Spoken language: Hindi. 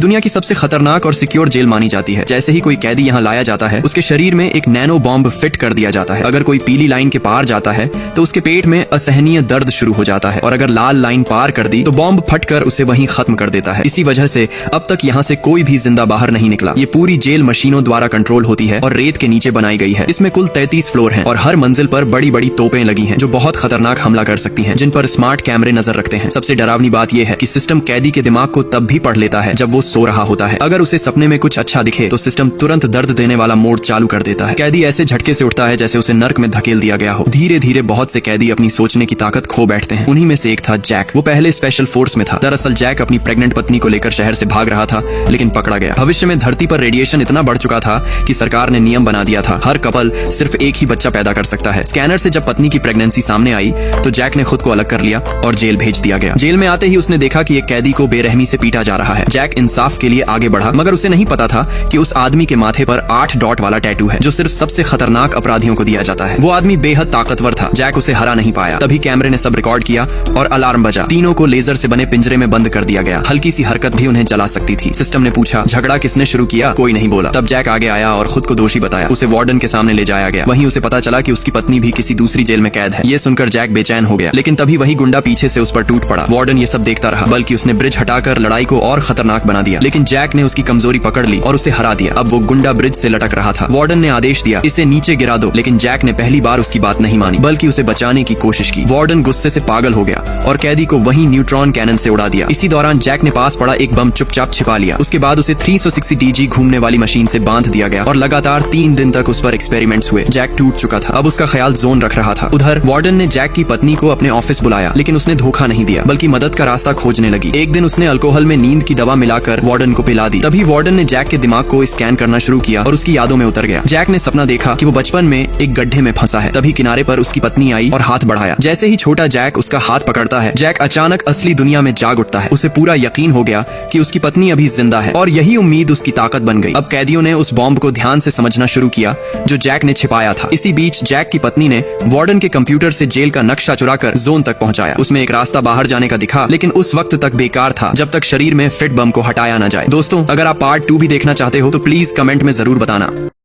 दुनिया की सबसे खतरनाक और सिक्योर जेल मानी जाती है। जैसे ही कोई कैदी यहाँ लाया जाता है, उसके शरीर में एक नैनो बॉम्ब फिट कर दिया जाता है। अगर कोई पीली लाइन के पार जाता है तो उसके पेट में असहनीय दर्द शुरू हो जाता है, और अगर लाल लाइन पार कर दी तो बॉम्ब फटकर उसे वहीं खत्म कर देता है। इसी वजह से अब तक यहाँ से कोई भी जिंदा बाहर नहीं निकला। ये पूरी जेल मशीनों द्वारा कंट्रोल होती है और रेत के नीचे बनाई गई है। इसमें कुल 33 फ्लोर हैं और हर मंजिल पर बड़ी बड़ी तोपें लगी हैं जो बहुत खतरनाक हमला कर सकती हैं, जिन पर स्मार्ट कैमरे नजर रखते हैं। सबसे डरावनी बात यह है कि सिस्टम कैदी के दिमाग को तब भी पढ़ लेता है जब वो सो रहा होता है। अगर उसे सपने में कुछ अच्छा दिखे तो सिस्टम तुरंत दर्द देने वाला मोड चालू कर देता है। कैदी ऐसे झटके से उठता है जैसे उसे नर्क में धकेल दिया गया हो। धीरे धीरे बहुत से कैदी अपनी सोचने की ताकत खो बैठते हैं। उन्हीं में से एक था जैक। वो पहले स्पेशल फोर्स में था। दरअसल जैक अपनी प्रेग्नेंट पत्नी को लेकर शहर से भाग रहा था, लेकिन पकड़ा गया। भविष्य में धरती पर रेडिएशन इतना बढ़ चुका था कि सरकार ने नियम बना दिया था, हर कपल सिर्फ एक ही बच्चा पैदा कर सकता है। स्कैनर से जब पत्नी की प्रेगनेंसी सामने आई तो जैक ने खुद को अलग कर लिया और जेल भेज दिया गया। जेल में आते ही उसने देखा कि एक कैदी को बेरहमी से पीटा जा रहा है। जैक इंसाफ के लिए आगे बढ़ा, मगर उसे नहीं पता था कि उस आदमी के माथे पर 8 डॉट वाला टैटू है, जो सिर्फ सबसे खतरनाक अपराधियों को दिया जाता है। वो आदमी बेहद ताकतवर था। जैक उसे हरा नहीं पाया। तभी कैमरे ने सब रिकॉर्ड किया और अलार्म बजा। तीनों को लेजर से बने पिंजरे में बंद कर दिया गया। हल्की सी हरकत भी उन्हें जला सकती थी। सिस्टम ने पूछा, झगड़ा किसने शुरू किया? कोई नहीं बोला। तब जैक आगे आया और खुद को दोषी बताया। उसे वार्डन के सामने ले जाया गया। वहीं उसे पता चला कि उसकी पत्नी भी किसी दूसरी जेल में कैद है। ये सुनकर जैक बेचैन हो गया, लेकिन तभी वही गुंडा पीछे से उस पर टूट पड़ा। वार्डन ये सब देखता रहा, बल्कि उसने ब्रिज हटाकर लड़ाई को और खतरनाक बना दिया। लेकिन जैक ने उसकी कमजोरी पकड़ ली और उसे हरा दिया। अब वो गुंडा ब्रिज से लटक रहा था। वार्डन ने आदेश दिया, इसे नीचे गिरा दो, लेकिन जैक ने पहली बार उसकी बात नहीं मानी, बल्कि उसे बचाने की कोशिश की। वार्डन गुस्से से पागल हो गया और कैदी को वहीं न्यूट्रॉन कैनन से उड़ा दिया। इसी दौरान जैक ने पास पड़ा एक बम चुपचाप छिपा लिया। उसके बाद उसे 360 DG घूमने वाली मशीन से बांध दिया गया और लगातार 3 दिन तक उस पर एक्सपेरिमेंट्स हुए। जैक टूट चुका था। अब उसका ख्याल जोन रख रहा था। उधर वार्डन ने जैक की पत्नी को अपने ऑफिस बुलाया, लेकिन उसने धोखा नहीं दिया, बल्कि मदद का रास्ता खोजने लगी। एक दिन उसने अल्कोहल में नींद की दवा मिलाकर वार्डन को पिला दी। तभी वार्डन ने जैक के दिमाग को स्कैन करना शुरू किया और उसकी यादों में उतर गया। जैक ने सपना देखा कि वो बचपन में एक गड्ढे में फंसा है। तभी किनारे पर उसकी पत्नी आई और हाथ बढ़ाया। जैसे ही छोटा जैक उसका हाथ पकड़ता है, जैक अचानक असली दुनिया में जाग उठता है। उसे पूरा यकीन हो गया कि उसकी पत्नी अभी जिंदा है और यही उम्मीद उसकी ताकत बन गई। अब कैदियों ने उस बॉम्ब को ध्यान से समझना शुरू किया जो जैक ने छिपाया था। इसी बीच जैक की पत्नी ने वार्डन के कंप्यूटर से जेल का नक्शा चुराकर जोन तक पहुंचाया। उसमें एक रास्ता बाहर जाने का दिखा, लेकिन उस वक्त तक बेकार था जब तक शरीर में फिट बम को हटाया न जाए। दोस्तों, अगर आप पार्ट 2 भी देखना चाहते हो तो प्लीज कमेंट में जरूर बताना।